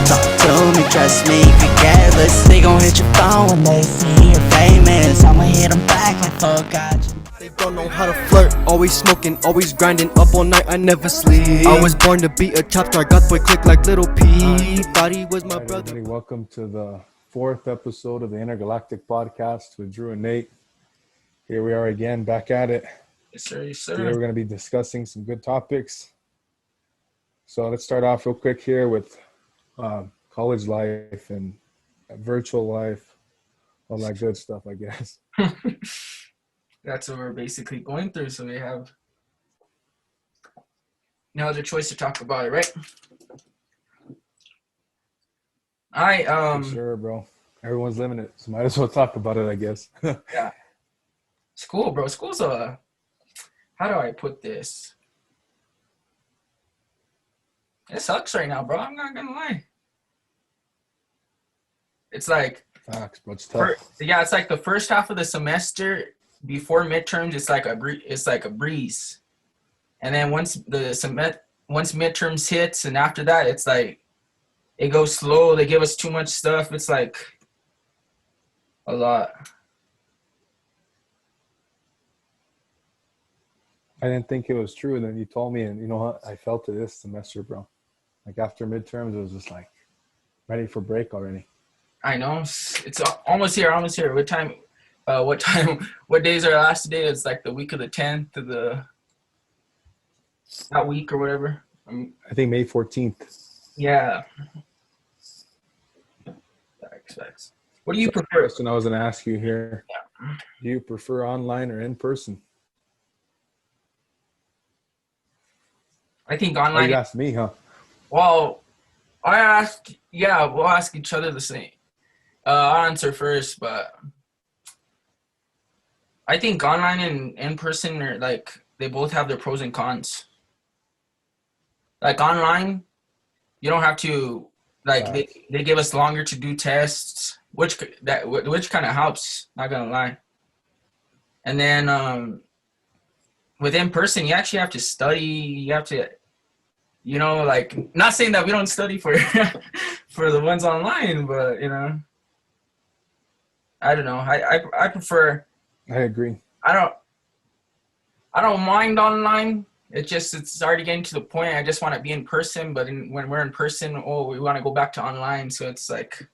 Talk to me, trust me, regardless. They gon' hit your phone when they see you're famous. I'ma hit them back like fuck God. They don't know how to flirt, always smoking, always grinding, up all night, I never sleep. I was born to be a top star, got boy click like Little P. Thought he was my brother. Everybody, welcome to the 4th episode of the Intergalactic podcast with Drew and Nate. Here we are again, back at it. Yes, sir. Yes, sir. Today we're going to be discussing some good topics. So let's start off real quick here with college life and virtual life, all that good stuff, I guess. That's what we're basically going through. So we have no other choice to talk about it, right? For sure, bro. Everyone's living it, so might as well talk about it, I guess. Yeah. School, bro. School's how do I put this? It sucks right now, bro. I'm not gonna lie. It's like Facts, bro. It's tough. it's like the first half of the semester before midterms, it's like a breeze, and then once midterms hits, and after that, it's like it goes slow. They give us too much stuff. It's like a lot. I didn't think it was true, and then you told me, and you know what? I felt it this semester, bro. Like after midterms, it was just like ready for break already. I know it's almost here. What time? What days are last day? It's like the week of the 10th to that week or whatever. I think May 14th. Yeah. Facts. What do you prefer? Question I was going to ask you here. Yeah. Do you prefer online or in person? I think online. You asked me, huh? Well, we'll ask each other the same. I'll answer first, but I think online and in person are like, they both have their pros and cons. Like online, you don't have to, like, they give us longer to do tests, which kind of helps, not gonna lie. And then with in person, you actually have to study. You have to, like, not saying that we don't study for for the ones online, but I don't know. I prefer. I agree. I don't mind online. It's already getting to the point. I just want to be in person, but when we're in person, we want to go back to online. So it's like,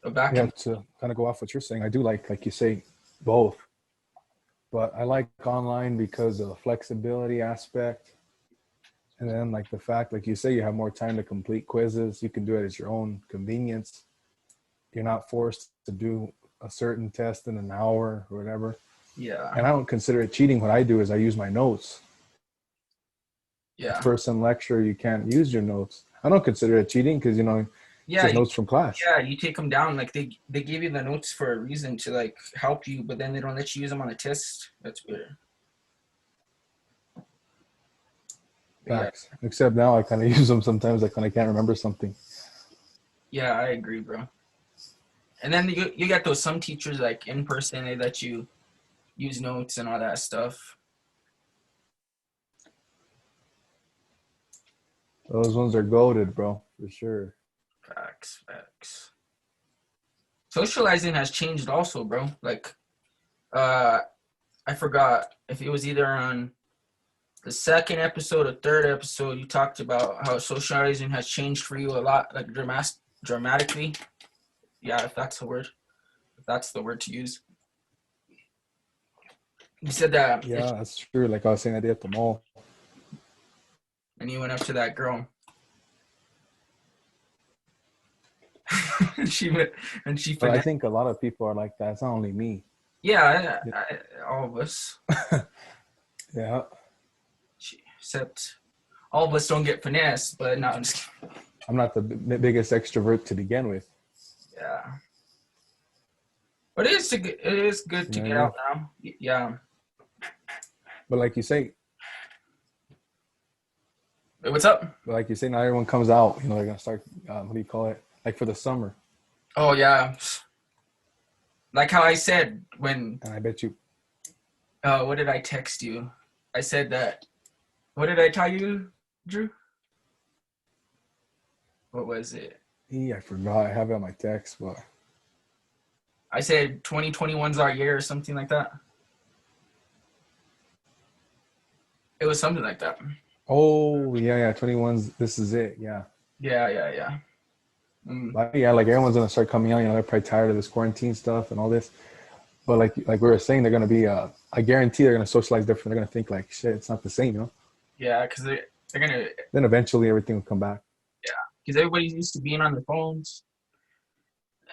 To kind of go off what you're saying, I do like you say, both. But I like online because of the flexibility aspect. And then like the fact, like you say, you have more time to complete quizzes. You can do it at your own convenience. You're not forced to do a certain test in an hour or whatever. Yeah. And I don't consider it cheating. What I do is I use my notes. Yeah. For some lecture, you can't use your notes. I don't consider it cheating because, it's just notes from class. Yeah, you take them down. Like they give you the notes for a reason to like help you, but then they don't let you use them on a test. That's weird. Facts. Yeah. Except now I kind of use them sometimes, like when I can't remember something. Yeah, I agree, bro. And then you get those some teachers like in person, they let you use notes and all that stuff. Those ones are goated, bro, for sure. Facts. Socializing has changed also, bro. Like, I forgot if it was either on the second episode or third episode, you talked about how socializing has changed for you a lot, like dramatically. Yeah, if that's the word. If that's the word to use. You said that. Yeah, that's true. Like I was saying that day at the mall. And you went up to that girl. But I think a lot of people are like that. It's not only me. Yeah, all of us. Yeah. Except all of us don't get finessed, but no, I'm just kidding. I'm not the biggest extrovert to begin with. Yeah. But it is good to get out now. Yeah. But like you say. Wait, what's up? But like you say, now everyone comes out. They're going to start, what do you call it? Like for the summer. Oh, yeah. Like how I said when... And I bet you... what did I text you? I said that What did I tell you, Drew? What was it? I forgot. I have it on my text, but I said 2021's our year or something like that. It was something like that. oh yeah, 21's. This is it. Yeah. Yeah. But yeah, like everyone's gonna start coming out. You know, they're probably tired of this quarantine stuff and all this. But like we were saying, they're gonna be. I guarantee they're gonna socialize different. They're gonna think like, shit, it's not the same, you know. Yeah, because they're gonna. Then eventually everything will come back. Yeah, because everybody's used to being on their phones,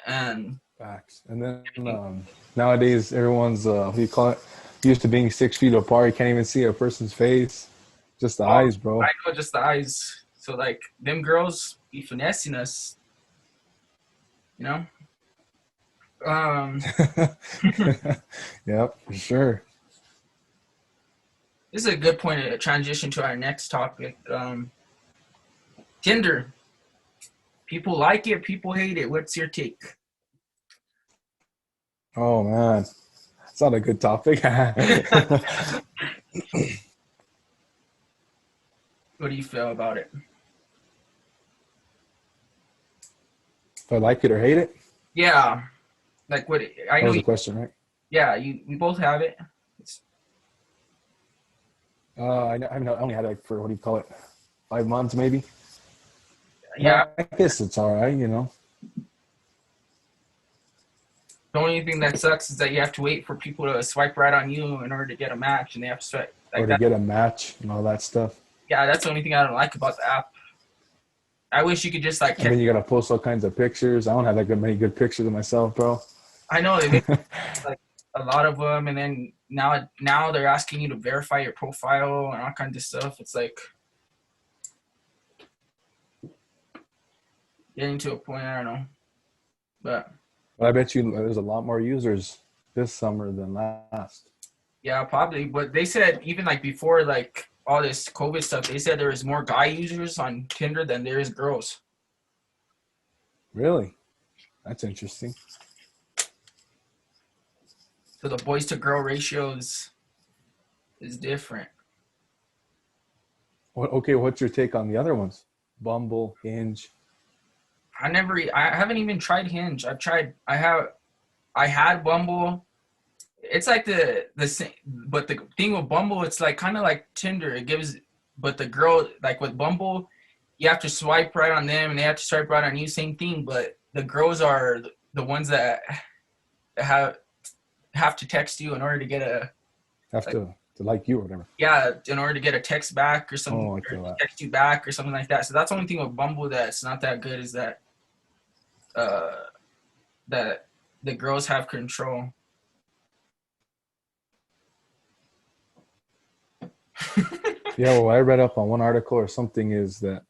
and Facts. And then nowadays everyone's what do you call it? Used to being 6 feet apart. You can't even see a person's face. Just the eyes, bro. I know, just the eyes. So like them girls be finessing us, you know. Yep, for sure. This is a good point to transition to our next topic. Tinder. People like it, people hate it. What's your take? Oh man, it's not a good topic. What do you feel about it? If I like it or hate it? Yeah, like what I That know. was the question, right? Yeah, we both have it. I only had it like for what do you call it? 5 months maybe. Yeah, I guess it's all right, you know. the only thing that sucks is that you have to wait for people to swipe right on you in order to get a match, and they have to swipe like Or to that. get a match and all that stuff. Yeah, that's the only thing I don't like about the app. I wish you could just like. And then you gotta post all kinds of pictures. I don't have that many good pictures of myself, bro. I know they make like a lot of them, and then now they're asking you to verify your profile and all kinds of stuff. It's like getting to a point. I don't know, but But I bet you there's a lot more users this summer than last. yeah, probably. But they said even like before like all this COVID stuff, they said there was more guy users on Tinder than there is girls. Really? That's interesting. So the boys to girl ratio is different. Okay, what's your take on the other ones? Bumble, Hinge. I haven't even tried Hinge. I had Bumble. It's like the same, but the thing with Bumble, it's like kind of like Tinder. But the girl, like with Bumble, you have to swipe right on them and they have to swipe right on you, same thing. But the girls are the ones that have to text you in order to get To like you or whatever. Yeah, in order to get a text back or something, Oh, I or feel that. text you back or something like that. So that's the only thing with Bumble that's not that good is that that the girls have control. Yeah, well, I read up on one article or something is that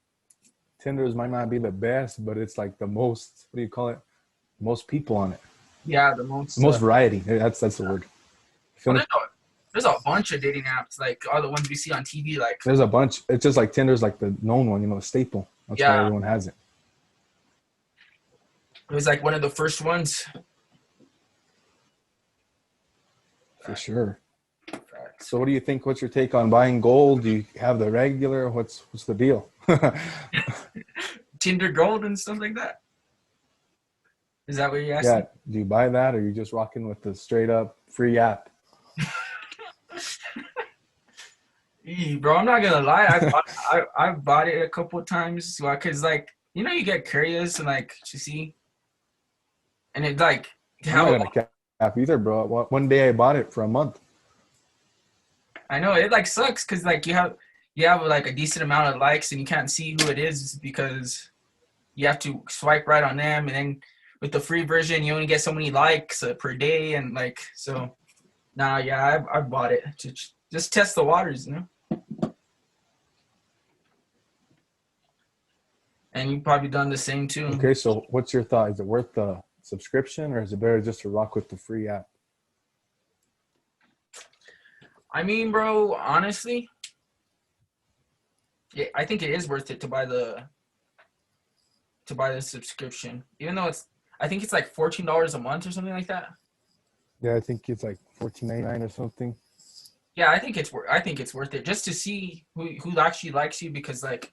Tinder's might not be the best, but it's like the most, what do you call it? Most people on it. Yeah, the most variety. That's the word. There's a bunch of dating apps, like all the ones we see on TV. Like there's a bunch. It's just like Tinder's like the known one, you know, the staple. That's why everyone has it. It was like one of the first ones. For sure. So what do you think? What's your take on buying gold? Do you have the regular? What's the deal? Tinder Gold and stuff like that. Is that what you're asking? Yeah. Do you buy that or are you just rocking with the straight up free app? Bro, I'm not gonna lie. I've bought it a couple of times because like you get curious and like to see, and it like I'm not gonna cap either, bro. One day I bought it for a month. I know it like sucks because like you have like a decent amount of likes and you can't see who it is because you have to swipe right on them, and then with the free version you only get so many likes per day, and like so. Nah, yeah, I bought it to just test the waters, you know. And you've probably done the same too. Okay, so what's your thought? Is it worth the subscription or is it better just to rock with the free app? I mean, bro, honestly, yeah, I think it is worth it to buy the subscription, even though I think it's like $14 a month or something like that. Yeah, I think it's like $14.99 or something. Yeah, I think it's worth it just to see who actually likes you, because like,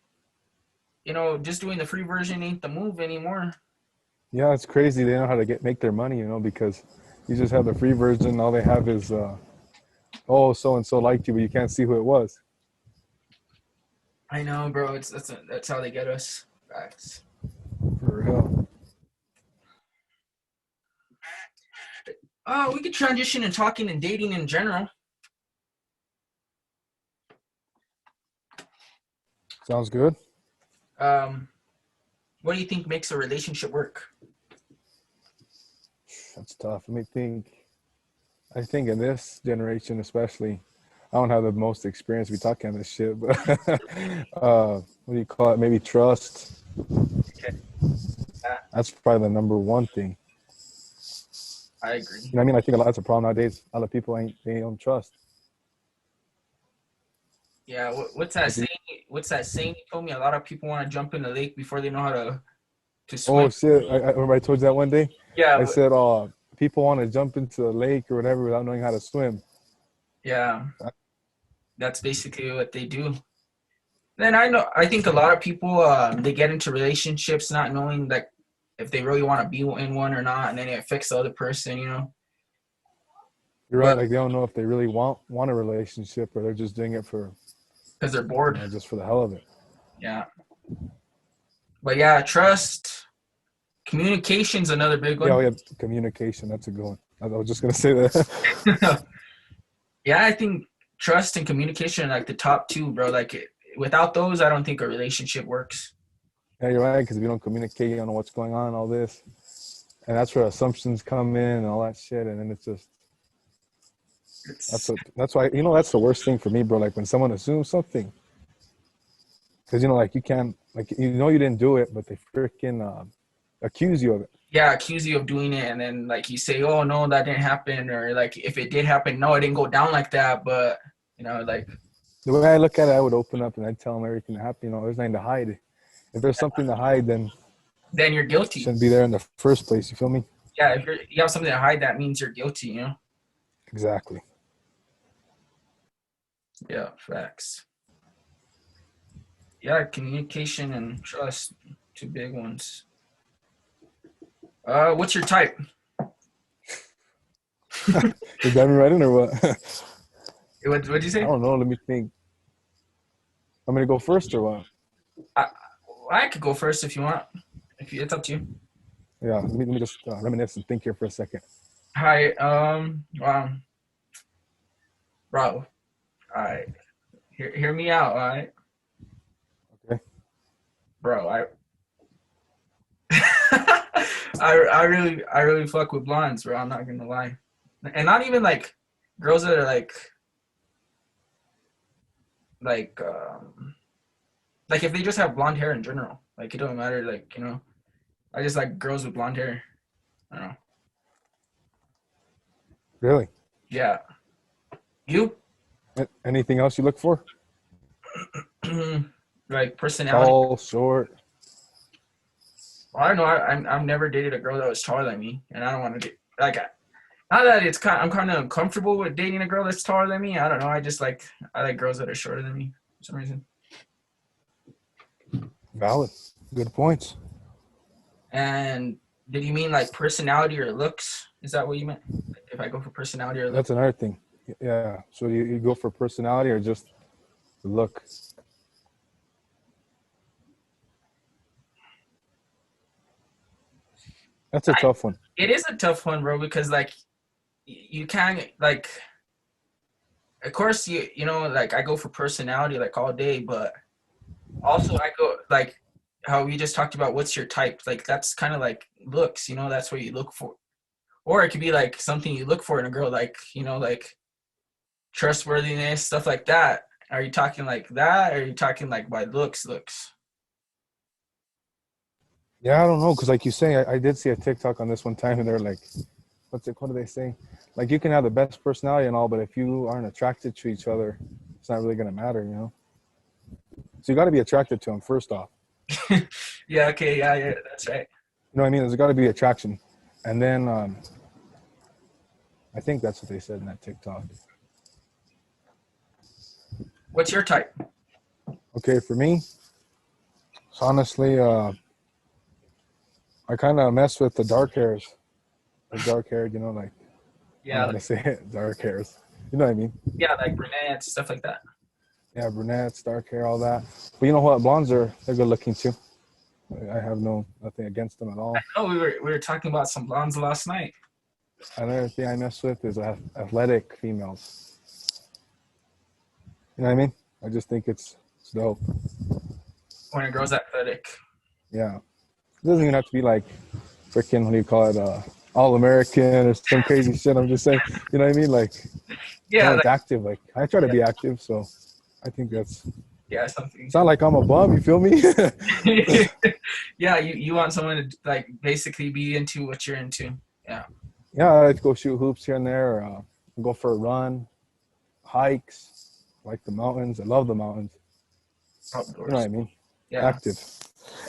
just doing the free version ain't the move anymore. Yeah, it's crazy. They know how to make their money, because you just have the free version. All they have is, oh, so and so liked you, but you can't see who it was. I know, bro. That's how they get us. Facts. For real. Oh, we could transition to talking and dating in general. Sounds good. What do you think makes a relationship work? That's tough. Let me think. I think in this generation, especially, I don't have the most experience. We talking this shit, but what do you call it? Maybe trust. Okay. That's probably the number one thing. I agree. You know what I mean? I think that's a problem nowadays. A lot of people they don't trust. Yeah. What's that saying? What's that saying you told me? A lot of people want to jump in the lake before they know how to swim. Oh shit! I remember I told you that one day. Yeah. I said, people want to jump into the lake or whatever without knowing how to swim. Yeah. That's basically what they do. Then I think a lot of people they get into relationships not knowing like if they really want to be in one or not, and then it affects the other person. You're right. But Like they don't know if they really want a relationship or they're just doing it for because they're bored. just for the hell of it. Yeah. But yeah, trust, communication's another big Yeah, one. we have communication. That's a good one. I was just gonna say that. Yeah, I think trust and communication are like the top two, bro. Like without those, I don't think a relationship works. Yeah, you're right. Because if you don't communicate, you don't know what's going on, all this, and that's where assumptions come in and all that shit. And then it's just It's that's why that's the worst thing for me, bro. Like when someone assumes something, because like you can't you didn't do it, but they freaking accuse you of it. yeah, accuse you of doing it, and then like you say, "Oh no, that didn't happen," or like if it did happen, no, it didn't go down like that. But like The way I look at it, I would open up and I'd tell them everything that happened. There's nothing to hide. If there's something to hide, then then you're it guilty. shouldn't be there in the first place. You feel me? Yeah, if you have something to hide, that means you're guilty. Exactly. Yeah, facts. Yeah, communication and trust, two big ones. What's your type? Is that me right in or what? What'd you I say? don't know. Let me think. I'm gonna go first or what? I could go first if you want. It's up to you. Yeah. Let me just reminisce and think here for a second. Hi. Bro. All right. Hear me out. All right. Okay. Bro, I really fuck with blondes, bro. I'm not gonna lie, and not even like girls that are like if they just have blonde hair in general. Like it don't matter. Like I just like girls with blonde hair. I don't know. Really? Yeah. You? Anything else you look for? Like personality. Tall, short. I don't know. I've never dated a girl that was taller than me, and I don't want to get like. Not that I'm kind of uncomfortable with dating a girl that's taller than me. I don't know. I like girls that are shorter than me for some reason. Valid. Good points. And did you mean like personality or looks? Is that what you meant? If I go for personality or looks? That's another thing. Yeah. So you go for personality or just the look? That's a tough one. It is a tough one, bro, because like you can't like. Of course, like I go for personality like all day, but also I go like how we just talked about. What's your type? Like that's kind of like looks. That's what you look for, or it could be like something you look for in a girl, like like trustworthiness, stuff like that. Are you talking like that? Or are you talking like by looks? Yeah, I don't know, because like you say, I did see a TikTok on this one time, and they're like, what do they say? Like you can have the best personality and all, but if you aren't attracted to each other, it's not really gonna matter, So you got to be attracted to them first off. Yeah. Okay. Yeah. That's right. You know what I mean? There's got to be attraction, and then I think that's what they said in that TikTok. What's your type? Okay, for me, so honestly, I kind of mess with the dark hairs. Like dark haired, you know, like, I don't Yeah, know how to say it, dark hairs. You know what I mean? yeah, like brunettes, stuff like that. Yeah, brunettes, dark hair, all that. But you know what? Blondes they're good looking too. I have nothing against them at all. Oh, we were talking about some blondes last night. Another thing I mess with is athletic females. You know what I mean? I just think it's dope. When a girl's athletic. Yeah. It doesn't even have to be like freaking, what do you call it, all American or some crazy shit. I'm just saying, you know what I mean? Like, Yeah, it's like, active. Like, I try to be active, so I think that's. yeah, something. It's not like I'm a bum. You feel me? Yeah, you want someone to like basically be into what you're into. Yeah. Yeah, I like to go shoot hoops here and there, or go for a run, hikes, like the mountains. I love the mountains. Outdoors. You know what I mean? Yeah. Active.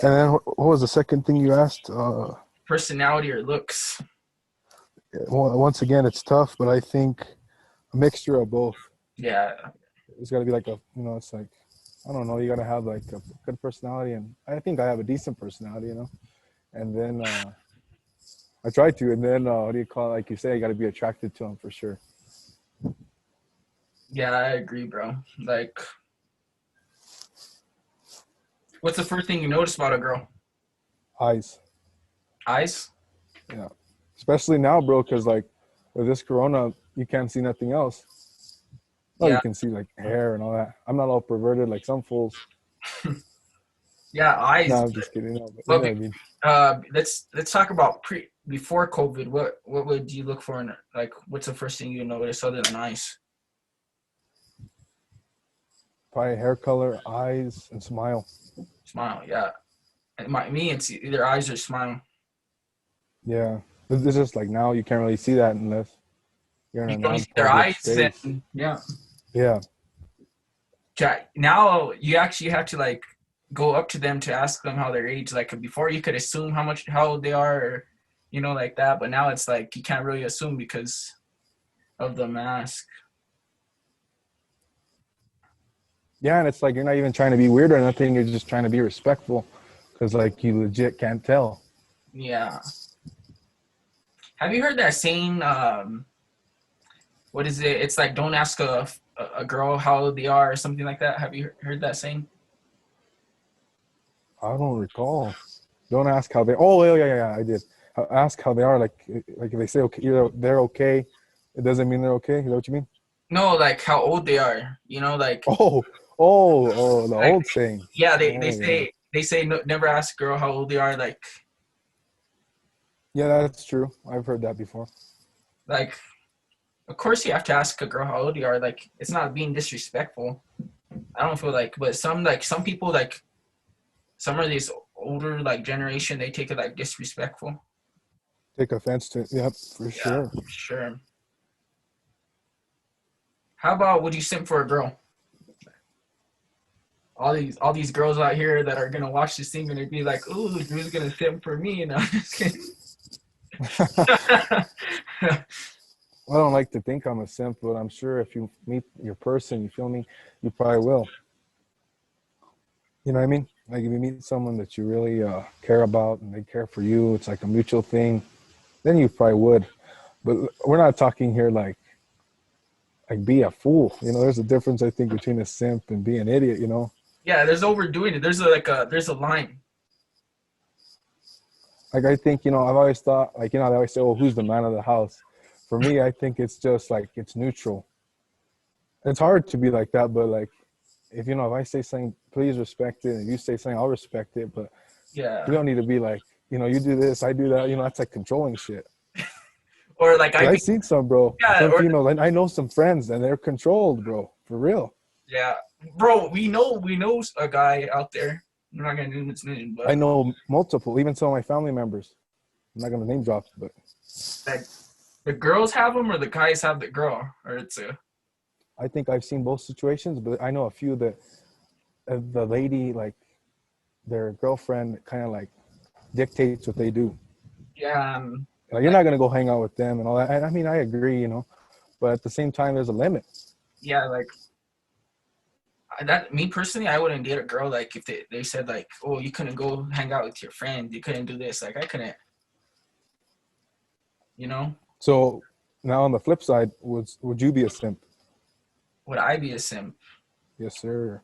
And then what was the second thing you asked? Personality or looks. Well, once again, it's tough, but I think a mixture of both. Yeah. It's got to be like it's like, I don't know, you got to have like a good personality, and I think I have a decent personality, you know. And then I try to, and then what do you call it? Like you say, you got to be attracted to them for sure. Yeah, I agree, bro. Like, what's the first thing you notice about a girl? Eyes. Eyes? Yeah. Especially now, bro, because like with this corona, you can't see nothing else. Oh, Yeah. you can see like hair and all that. I'm not all perverted like some fools. Yeah, eyes. No, I'm just kidding. No, but Well, you know what I mean. let's talk about before COVID. What would you look for in like? What's the first thing you notice other than eyes? Probably hair color, eyes, and smile. Smile, yeah. And me, it's either eyes or smile. Yeah. It's just like now you can't really see that unless you're in You a can only see their non-public eyes, space. and yeah. Yeah. Now you actually have to like go up to them to ask them how their age. Like before, you could assume how old they are, or like that. But now it's like you can't really assume because of the mask. Yeah, and it's like you're not even trying to be weird or nothing. You're just trying to be respectful because like you legit can't tell. Yeah. Have you heard that saying? What is it? It's like don't ask a girl how old they are or something like that. Have you heard that saying? I don't recall. Don't ask how they. Oh, yeah, I did. Ask how they are. Like if they say okay, they're okay, it doesn't mean they're okay. Is that what you mean? No, like how old they are. Like. Oh, the Like, old saying. Yeah, Yeah. they say no, never ask a girl how old they are. Yeah, that's true. I've heard that before. Like, of course you have to ask a girl how old you are. Like, it's not being disrespectful. I don't feel like, but some people like some of these older like generation, they take it like disrespectful. Take offense to it. Yep, for sure. For sure. How about would you simp for a girl? All these girls out here that are gonna watch this thing and they'd be like, "Ooh, who's gonna simp for me?" And I'm just kidding. I don't like to think I'm a simp, but I'm sure if you meet your person, you feel me, you probably will. You know what I mean? Like if you meet someone that you really care about and they care for you, it's like a mutual thing, then you probably would. But we're not talking here like be a fool. There's a difference, I think, between a simp and being an idiot, Yeah, there's overdoing it. There's a line. Like I think, I've always thought, like, they always say, oh, who's the man of the house? For me, I think it's just like, it's neutral. It's hard to be like that, but like, if I say something, please respect it. And you say something, I'll respect it. But Yeah. we don't need to be like, you do this, I do that. That's like controlling shit. Or like I've seen some, bro. Yeah, some females, and I know some friends, and they're controlled, bro. For real. Yeah, bro. We know a guy out there. I'm not gonna name his name, but I know multiple, even some of my family members. I'm not gonna name drop, but like the girls have them, or the guys have the girl, or it's a. I think I've seen both situations, but I know a few that the lady, like their girlfriend, kind of like dictates what they do. Yeah. Like, you're not gonna go hang out with them and all that. I mean, I agree, but at the same time, there's a limit. Yeah, like That me personally, I wouldn't date a girl like if they said like, oh, you couldn't go hang out with your friend, you couldn't do this. Like I couldn't, you know. So now on the flip side, would you be a simp? Would I be a simp? Yes, sir.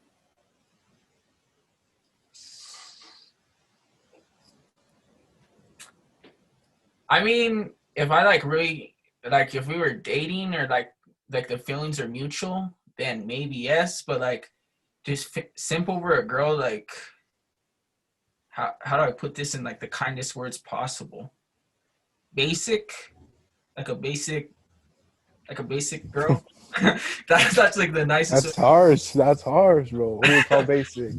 I mean, if I like really like if we were dating or like the feelings are mutual, then maybe yes. But like just simp over a girl, like how do I put this in like the kindest words possible? Basic, like a basic girl. That's like the nicest. That's harsh. That's harsh, bro. What do you call basic?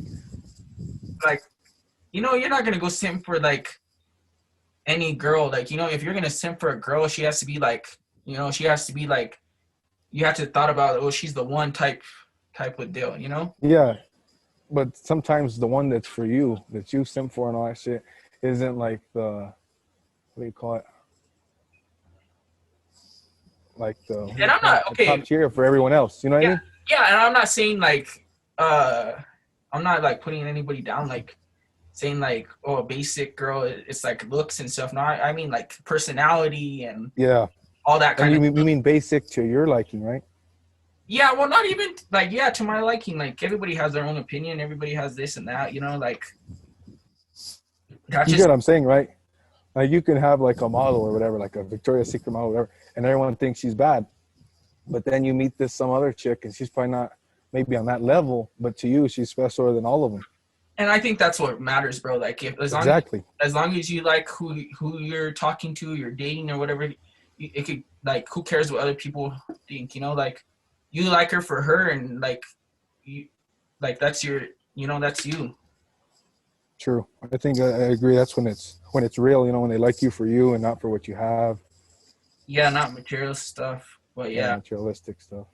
Like, you know, you're not gonna go simp for like any girl. Like, you know, if you're gonna simp for a girl, she has to be like, you know, she has to be like, you have to thought about, oh, she's the one type of deal, you know? Yeah, but sometimes the one that's for you, that you simp for and all that shit, isn't like the, what do you call it? Like the, And I'm not okay. Top tier for everyone else. You know what I mean? Yeah, and I'm not saying like, I'm not like putting anybody down, like saying like, oh, a basic girl, it's like looks and stuff. No, I mean like personality and all that kind of. You mean basic to your liking, right? Yeah, well, not even like to my liking. Like everybody has their own opinion. Everybody has this and that. You know, like that's you get what I'm saying, right? Like you can have like a model or whatever, like a Victoria's Secret model, or whatever, and everyone thinks she's bad. But then you meet some other chick, and she's probably not maybe on that level, but to you, she's specialer than all of them. And I think that's what matters, bro. Like as long as you like who you're talking to, you're dating or whatever, it could like who cares what other people think, you know? Like you like her for her, and like you, like that's your, you know, that's you. True. I think I agree. That's when it's real, you know, when they like you for you and not for what you have. Yeah, not material stuff, but yeah, materialistic stuff.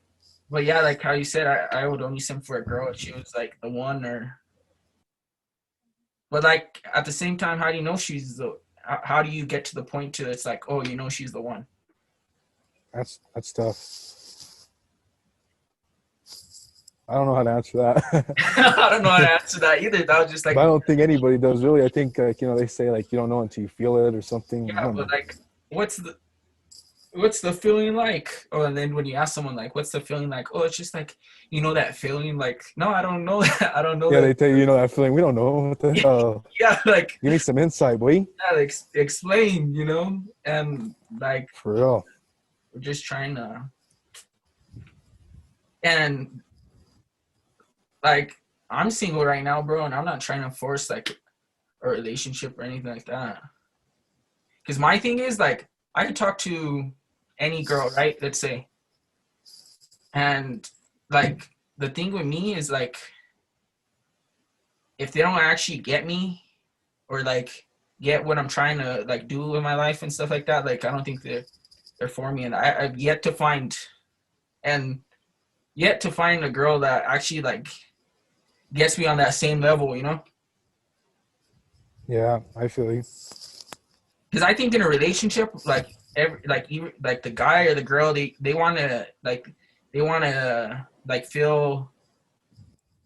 But yeah, like how you said, I would only simp for a girl if she was like the one, or. But like at the same time, how do you know she's the? How do you get to the point to it's like, oh, you know, she's the one? That's tough. I don't know how to answer that. I don't know how to answer that either. That was just like. But I don't think anybody does really. I think like, you know, they say like you don't know until you feel it or something. Yeah, but like, what's the feeling like? Oh, and then when you ask someone like, what's the feeling like? Oh, it's just like, you know, that feeling. Like, no, I don't know that. I don't know. Yeah, that. They tell you know that feeling. We don't know what the hell. Yeah, like. Give me some insight, boy. Yeah, like explain, you know, and like. For real. We're just trying to. And. Like, I'm single right now, bro, and I'm not trying to force, like, a relationship or anything like that. Because my thing is, like, I could talk to any girl, right, let's say. And, like, the thing with me is, like, if they don't actually get me or, like, get what I'm trying to, like, do in my life and stuff like that, like, I don't think they're for me. And I've yet to find a girl that actually, like, gets me on that same level, you know? Yeah, I feel you. Because I think in a relationship, like the guy or the girl, they want to feel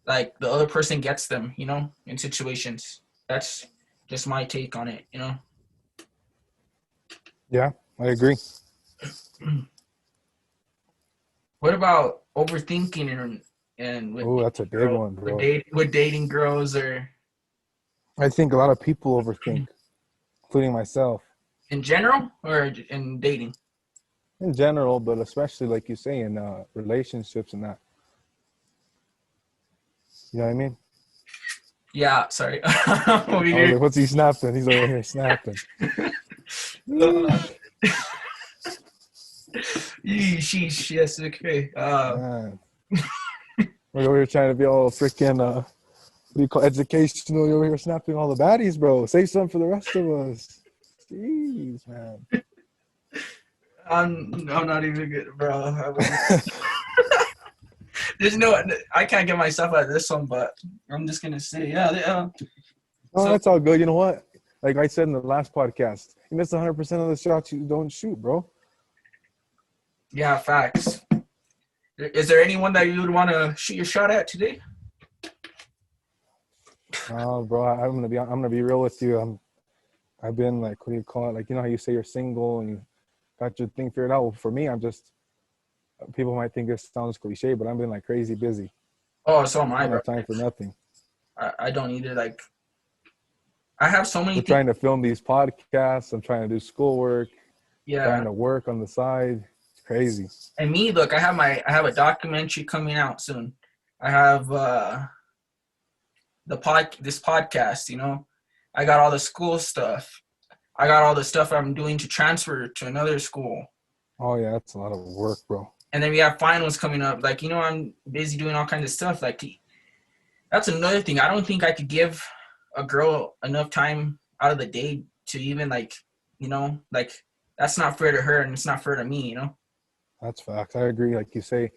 like the other person gets them, you know, in situations. That's just my take on it, you know? Yeah, I agree. What about overthinking and oh, that's a big one, bro. With dating girls, or I think a lot of people overthink, including myself. In general or in dating? In general, but especially like you say in relationships and that. You know what I mean? Yeah, sorry. Like, what's he snapping? He's over here snapping. Sheesh, yes, okay. We're over here trying to be all freaking, what do you call educational? You're over here snapping all the baddies, bro. Say something for the rest of us. Jeez, man. I'm not even good, bro. I can't get myself out of this one, but I'm just gonna say, yeah. Oh, that's all good. You know what? Like I said in the last podcast, you miss 100% of the shots you don't shoot, bro. Yeah, facts. Is there anyone that you would want to shoot your shot at today? Oh, bro, I'm gonna be real with you. I've been like, what do you call it? Like, you know how you say you're single and you got your thing figured out. Well, for me, I'm just, people might think this sounds cliche, but I've been like crazy busy. Oh, so am I I, don't bro. have time for nothing. I don't either. Like, I have so many We're things. trying to film these podcasts. I'm trying to do schoolwork, Yeah. trying to work on the side. It's crazy. And me, look, I have a documentary coming out soon. I have this podcast, you know. I got all the school stuff. I got all the stuff I'm doing to transfer to another school. Oh yeah, that's a lot of work, bro. And then we have finals coming up. Like, you know, I'm busy doing all kinds of stuff. Like, that's another thing. I don't think I could give a girl enough time out of the day to even, like, you know, like, that's not fair to her and it's not fair to me, you know? That's facts. I agree. Like you say,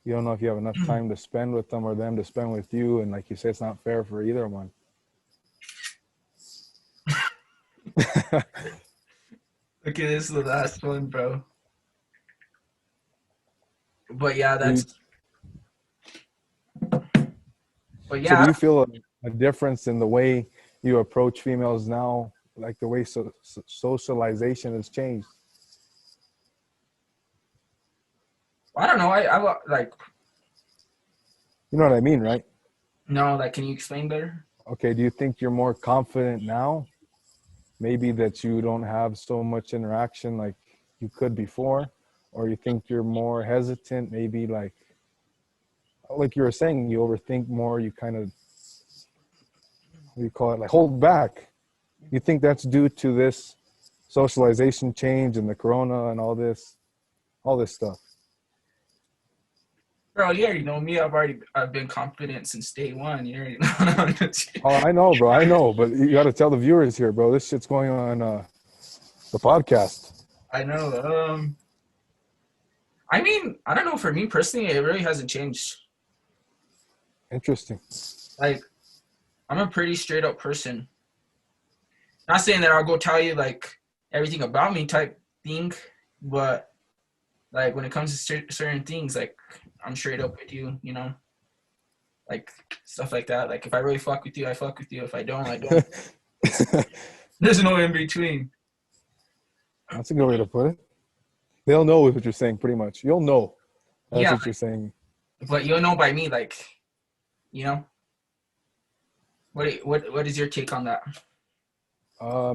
you don't know if you have enough time to spend with them or them to spend with you. And like you say, it's not fair for either one. Okay, this is the last one, bro. But yeah, that's. But yeah. So do you feel a difference in the way you approach females now, like the way socialization has changed? I don't know. I like. You know what I mean, right? No, like, can you explain better? Okay, do you think you're more confident now? Maybe that you don't have so much interaction like you could before? Or you think you're more hesitant, maybe like you were saying, you overthink more, you kind of, what do you call it, like hold back. You think that's due to this socialization change and the corona and all this stuff? Bro, you already know me. I've been confident since day one. You already know. Oh, I know, bro. I know, but you got to tell the viewers here, bro. This shit's going on the podcast. I know. I mean, I don't know. For me personally, it really hasn't changed. Interesting. Like, I'm a pretty straight up person. Not saying that I'll go tell you like everything about me type thing, but like when it comes to certain things, like I'm straight up with you, you know, like stuff like that. Like if I really fuck with you, I fuck with you. If I don't, I don't. There's no in between. That's a good way to put it. They'll know what you're saying, pretty much. You'll know. That's what you're saying. But you'll know by me, like, you know. What is your take on that?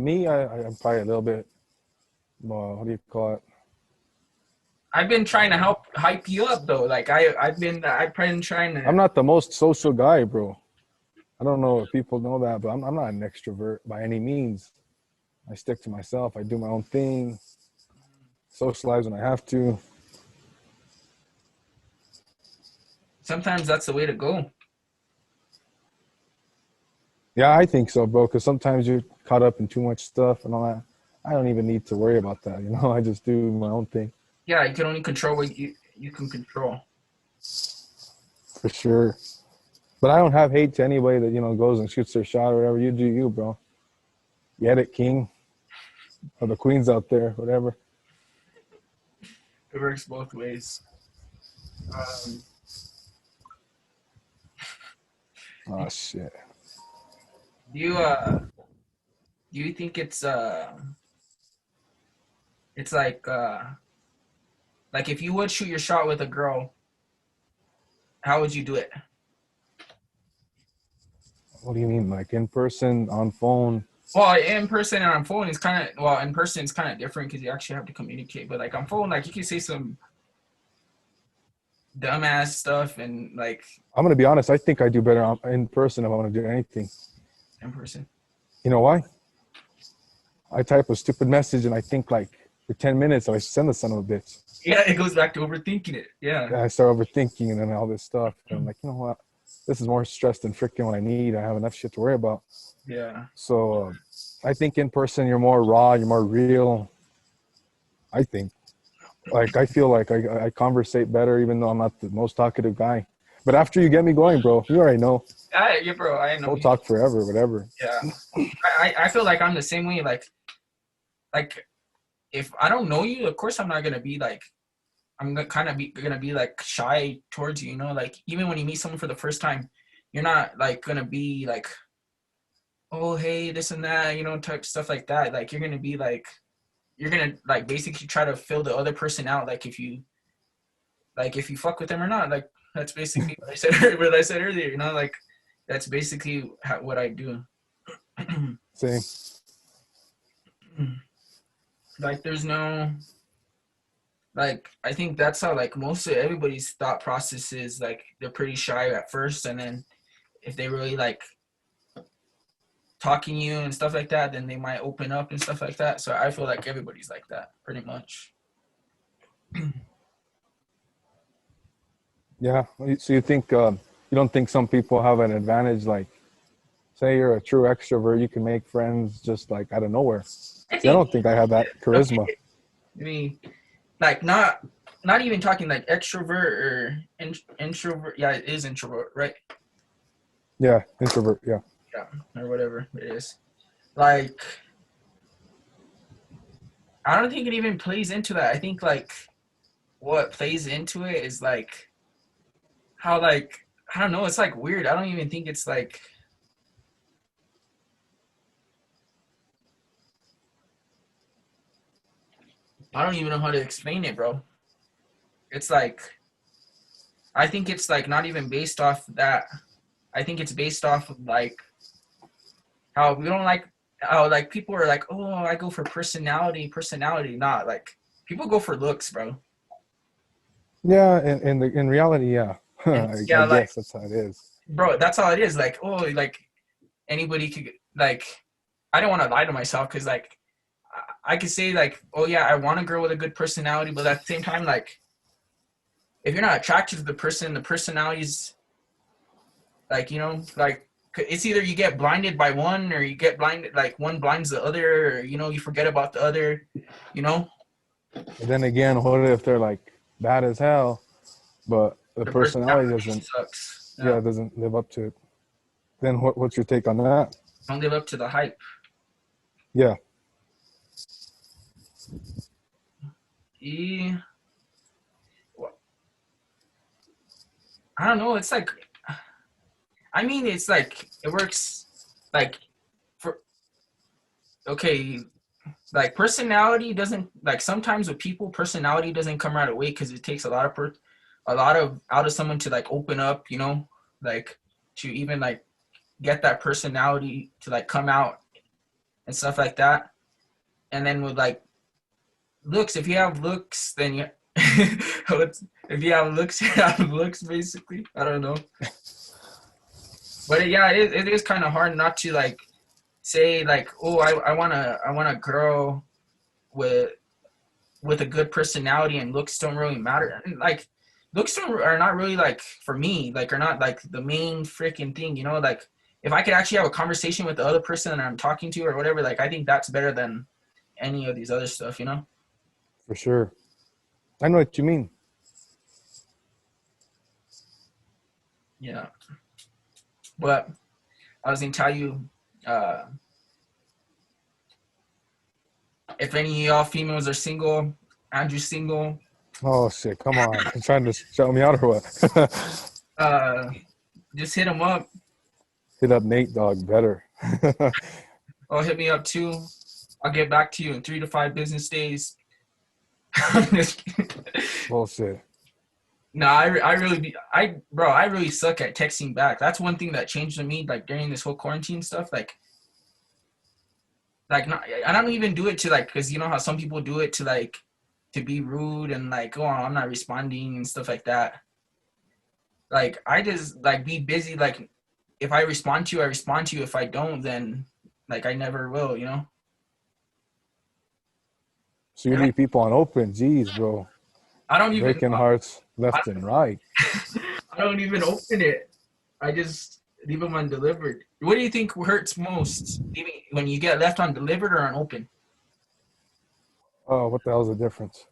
Me, I'm probably a little bit. What do you call it? I've been trying to hype you up though. Like I've been trying to. I'm not the most social guy, bro. I don't know if people know that, but I'm not an extrovert by any means. I stick to myself. I do my own thing. Socialize when I have to. Sometimes that's the way to go. Yeah, I think so, bro, because sometimes you're caught up in too much stuff and all that. I don't even need to worry about that, you know? I just do my own thing. Yeah, you can only control what you can control. For sure. But I don't have hate to anybody that, you know, goes and shoots their shot or whatever. You do you, bro. Get it, king. Or the queens out there, whatever. It works both ways. Oh, shit. Do you think it's like if you would shoot your shot with a girl, how would you do it? What do you mean, like in person, on phone? Well, in person and on phone is kind of in person it's kind of different because you actually have to communicate. But like on phone, like you can say some dumbass stuff and like. I'm gonna be honest. I think I do better in person if I want to do anything. In person. You know why? I type a stupid message and I think like for 10 minutes I send the son of a bitch. Yeah, it goes back to overthinking it. Yeah. I start overthinking and then all this stuff. And I'm like, you know what? This is more stress than freaking what I need. I have enough shit to worry about. Yeah. So I think in person you're more raw, you're more real. I think. Like I feel like I conversate better even though I'm not the most talkative guy. But after you get me going, bro, you already know. Yeah, bro, I know. We'll talk forever, whatever. Yeah. I feel like I'm the same way. Like if I don't know you, of course I'm not gonna be like, I'm gonna be like shy towards you, you know. Like even when you meet someone for the first time, you're not like gonna be like oh, hey, this and that, you know, type stuff like that. Like, you're gonna be like, you're gonna like basically try to fill the other person out. Like, if you fuck with them or not. Like, that's basically what I said. What I said earlier. You know, like, that's basically what I do. Same. Like, there's no, like, I think that's how, like, most of everybody's thought process is. Like, they're pretty shy at first, and then if they really like talking you and stuff like that, then they might open up and stuff like that. So I feel like everybody's like that pretty much. Yeah. So you think you don't think some people have an advantage? Like, say you're a true extrovert, you can make friends just like out of nowhere. I don't think I have that charisma. I mean, like, not even talking like extrovert or introvert. Yeah, it is introvert, right? Yeah, introvert. Yeah. Yeah, or whatever it is. Like, I don't think it even plays into that. I think like what plays into it is like how, like, I don't know, it's like weird. I don't even think it's like, I don't even know how to explain it, bro. It's like, I think it's like not even based off that. I think it's based off of like how we don't like, how like people are like, oh, I go for personality. Not like, people go for looks, bro. Yeah, in reality, yeah. I Yeah, like, guess that's how it is. bro, that's all it is. Like, oh, like, anybody could, like, I don't want to lie to myself, because like I could say like, oh yeah, I want a girl with a good personality, but at the same time, like, if you're not attracted to the personality's like, you know, like, it's either you get blinded by one, or you get blinded, like, one blinds the other, or, you know, you forget about the other, you know. And then again, what if they're like bad as hell, but the personality doesn't sucks. Yeah, it doesn't live up to it. Then what's your take on that? Don't live up to the hype. Yeah. I don't know. It's like, I mean, it's like, it works like for, okay, like, personality doesn't, like, sometimes with people, personality doesn't come right away, because it takes a lot of out of someone to like open up, you know, like, to even like get that personality to like come out and stuff like that. And then with like looks, if you have looks, then you if you have looks, you have looks, basically. I don't know. But yeah, it is kind of hard not to like say like, oh, I want a girl with a good personality, and looks don't really matter. And like, looks are not really like, for me, like, are not like the main freaking thing, you know. Like, if I could actually have a conversation with the other person that I'm talking to or whatever, like, I think that's better than any of these other stuff, you know. For sure. I know what you mean. Yeah. But I was gonna tell you, if any of y'all females are single, Andrew's single. Oh shit! Come on, you're trying to shout me out or what? Just hit him up. Hit up Nate, dog. Better. Oh, hit me up too. I'll get back to you in 3 to 5 business days. Bullshit. No, I really suck at texting back. That's one thing that changed with me, like, during this whole quarantine stuff. Like, not, I don't even do it to like, because you know how some people do it to like, to be rude and like, oh, I'm not responding and stuff like that. Like, I just like be busy. Like, if I respond to you, I respond to you. If I don't, then like, I never will, you know. So you leave people on open. Jeez, bro. I don't even breaking hearts left and right. I don't even open it. I just leave them undelivered. What do you think hurts most, when you get left undelivered or unopened? Oh, what the hell's the difference?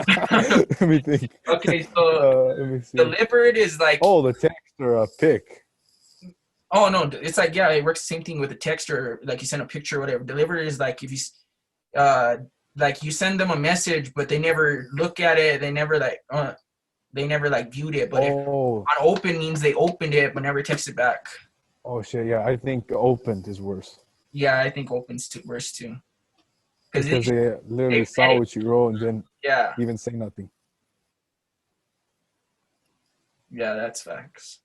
Let me think. Okay, so let me see. Delivered is like, oh, the text or a pic. Oh no, it's like, yeah, it works the same thing with a text, or like you send a picture or whatever. Delivered is like, if you like, you send them a message, but they never look at it. They never like viewed it. But if unopened means they opened it but never texted back. Oh shit, yeah. I think opened is worse Yeah, I think open's worse too. because Because they literally saw what you wrote and didn't yeah, even say nothing. yeah, that's facts.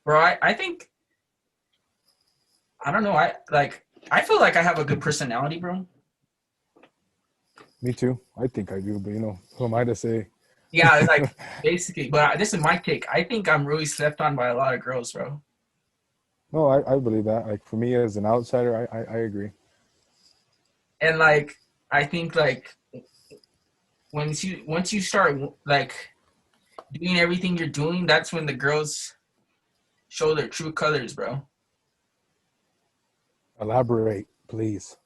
Bro, I think I don't know. I feel like I have a good personality, bro. Me too. I think I do, but who am I to say? Yeah, like basically. But this is my take. I think I'm really slept on by a lot of girls, bro. No, I believe that. Like for me as an outsider, I agree. And like I think like once you start like doing everything you're doing, that's when the girls show their true colors, bro. Elaborate, please.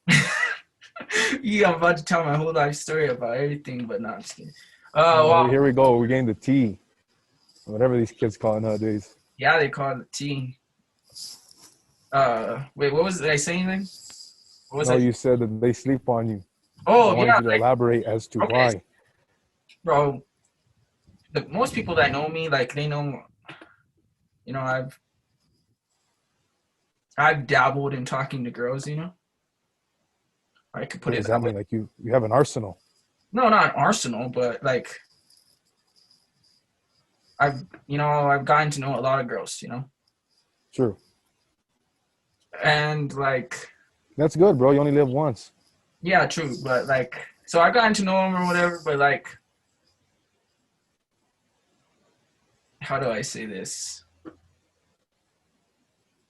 Yeah, I'm about to tell my whole life story about everything, but not just kidding. Oh, Well, here we go. We're getting the tea. Whatever these kids call it nowadays. yeah, they call it T. Wait, what was did I say anything? What was No, I? you said that they sleep on you. I Oh wanted yeah, you to like elaborate as to okay, why. bro. The most people that know me, like they know, I've dabbled in talking to girls, I could put What it does that that way. mean? Like you have an arsenal. No, not arsenal, but like I've gotten to know a lot of girls, True. and like That's good, bro. You only live once. yeah, true, but like so I've gotten to know them or whatever, but like how do I say this?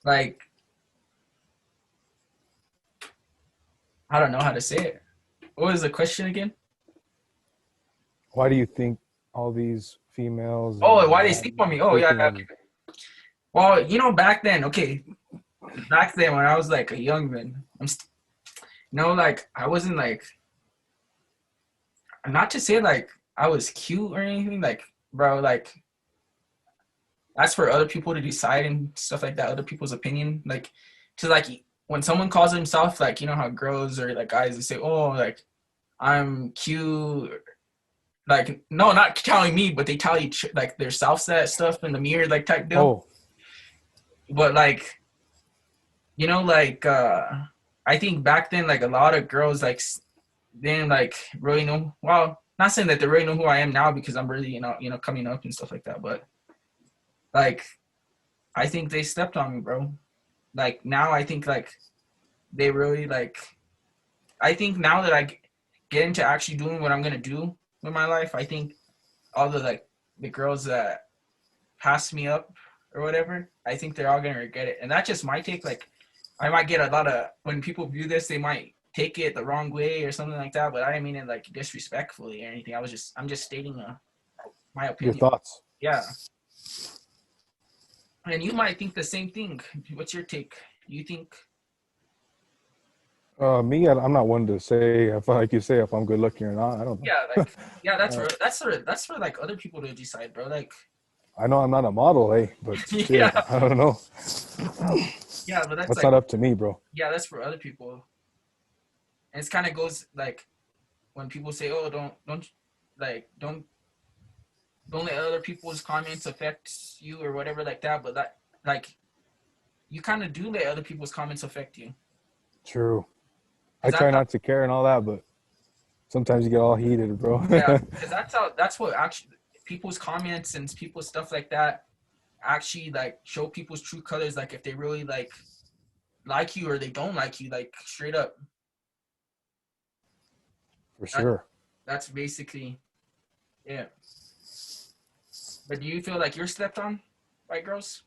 Like I don't know how to say it. What was the question again? Why do you think all these females Oh, and why they men sleep on me? are Oh yeah, sleeping on okay. you? Well, back then, okay, back then when I was like a young man, like I wasn't like, not to say like I was cute or anything, like bro, like that's for other people to decide and stuff like that, other people's opinion, like to like when someone calls himself like how girls or like guys they say oh like I'm cute, like no, not telling me, but they tell each like their self that stuff in the mirror like type deal, Oh, but like like I think back then like a lot of girls like didn't like really know, well, not saying that they really know who I am now because I'm really coming up and stuff like that, but like I think they stepped on me, bro. Like now I think like they really like I think now that I get into actually doing what I'm gonna do with my life, I think all the girls that pass me up or whatever, I think they're all gonna regret it. And that's just my take. Like I might get a lot of when people view this, they might take it the wrong way or something like that. But I didn't mean it like disrespectfully or anything. I'm just stating my your opinion. thoughts. Yeah. And you might think the same thing. What's your take? You think? Me, I'm not one to say if, like you say, if I'm good looking or not. I don't know. Yeah, like yeah, Uh, that's for like other people to decide, bro. Like I know I'm not a model, hey, but shit, yeah, I don't know. yeah, but that's That's like not up to me, bro. yeah, that's for other people. And it kind of goes like when people say, "Oh, don't let other people's comments affect you or whatever like that." But that like you kind of do let other people's comments affect you. True. I 'Cause try that's not to care and all that, but sometimes you get all heated, bro. yeah, because that's what actually people's comments and people's stuff like that actually like show people's true colors. Like if they really like you or they don't like you, like straight up. For That, sure. that's basically yeah. But do you feel like you're slept on by girls,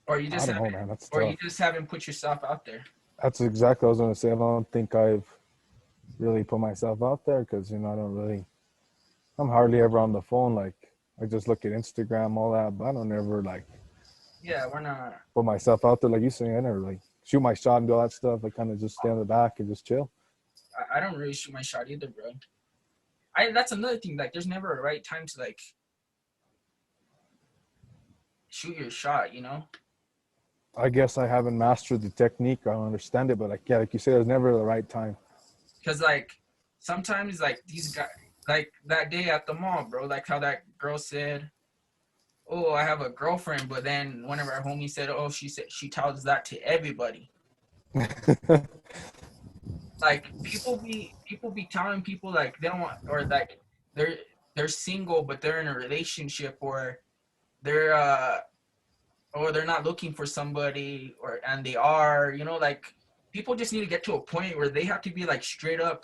or you I just don't know, haven't, man. That's or you tough. just haven't put yourself out there? That's exactly what I was gonna say. I don't think I've really put myself out there because I don't really. I'm hardly ever on the phone. Like I just look at Instagram, all that, but I don't ever like Yeah, we're not. put myself out there like you saying. I never like shoot my shot and do all that stuff. I kind of just stay in the back and just chill. I don't really shoot my shot either, bro. That's another thing. Like, there's never a right time to like shoot your shot. I guess I haven't mastered the technique. I don't understand it, but like yeah, like you said, there's never the right time. Because like sometimes like these guys, like that day at the mall, bro. Like how that girl said, oh, I have a girlfriend, but then one of our homies said, oh, she said she tells that to everybody. Like people be telling people like they don't want, or like they're single but they're in a relationship, or they're or they're not looking for somebody, or and they are, like people just need to get to a point where they have to be like straight up,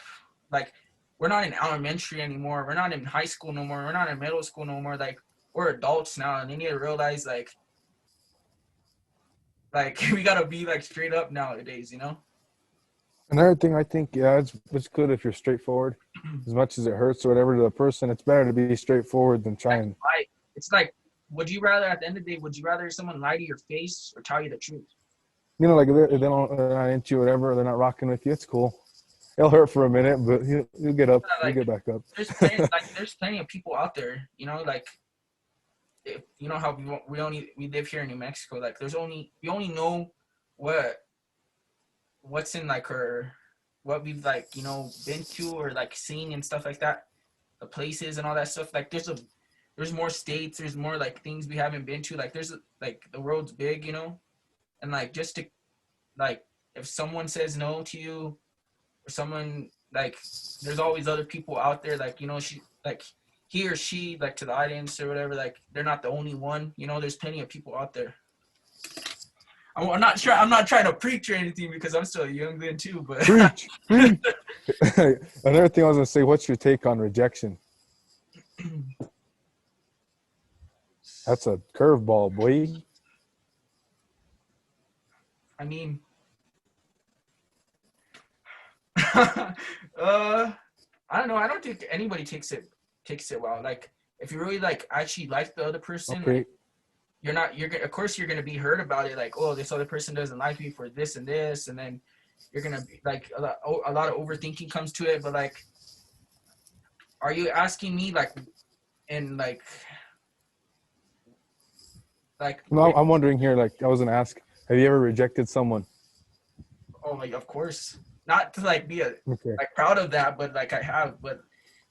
like we're not in elementary anymore, we're not in high school no more, we're not in middle school no more, like we're adults now, and they need to realize like we gotta be like straight up nowadays, Another thing, I think, yeah, it's good if you're straightforward. As much as it hurts or whatever to the person, it's better to be straightforward than try and. It's like, would you rather, at the end of the day, would you rather someone lie to your face or tell you the truth? Like they're not into you or whatever, they're not rocking with you, it's cool. It'll hurt for a minute, but you'll get up, Like, you'll get back up. There's plenty of people out there, like, if, how we live here in New Mexico, like we only know what's in like what we've like, been to or like seen and stuff like that, the places and all that stuff. Like there's more states, there's more like things we haven't been to. Like there's like the world's big, and like just to like if someone says no to you or someone like there's always other people out there, like she like he or she, like to the audience or whatever, like they're not the only one, there's plenty of people out there. I'm not sure. I'm not trying to preach or anything because I'm still young then too. But preach. Another thing I was gonna say, what's your take on rejection? That's a curveball, boy. I mean, I don't know. I don't think anybody takes it well. Like if you really like actually like the other person. Okay. Like, of course you're gonna be hurt about it, like, oh, this other person doesn't like me for this and this, and then you're gonna be like a lot of overthinking comes to it. But like, are you asking me like, and like no, I'm wondering here, like I was gonna ask, have you ever rejected someone? Oh, like of course, not to like be like proud of that, but like I have, but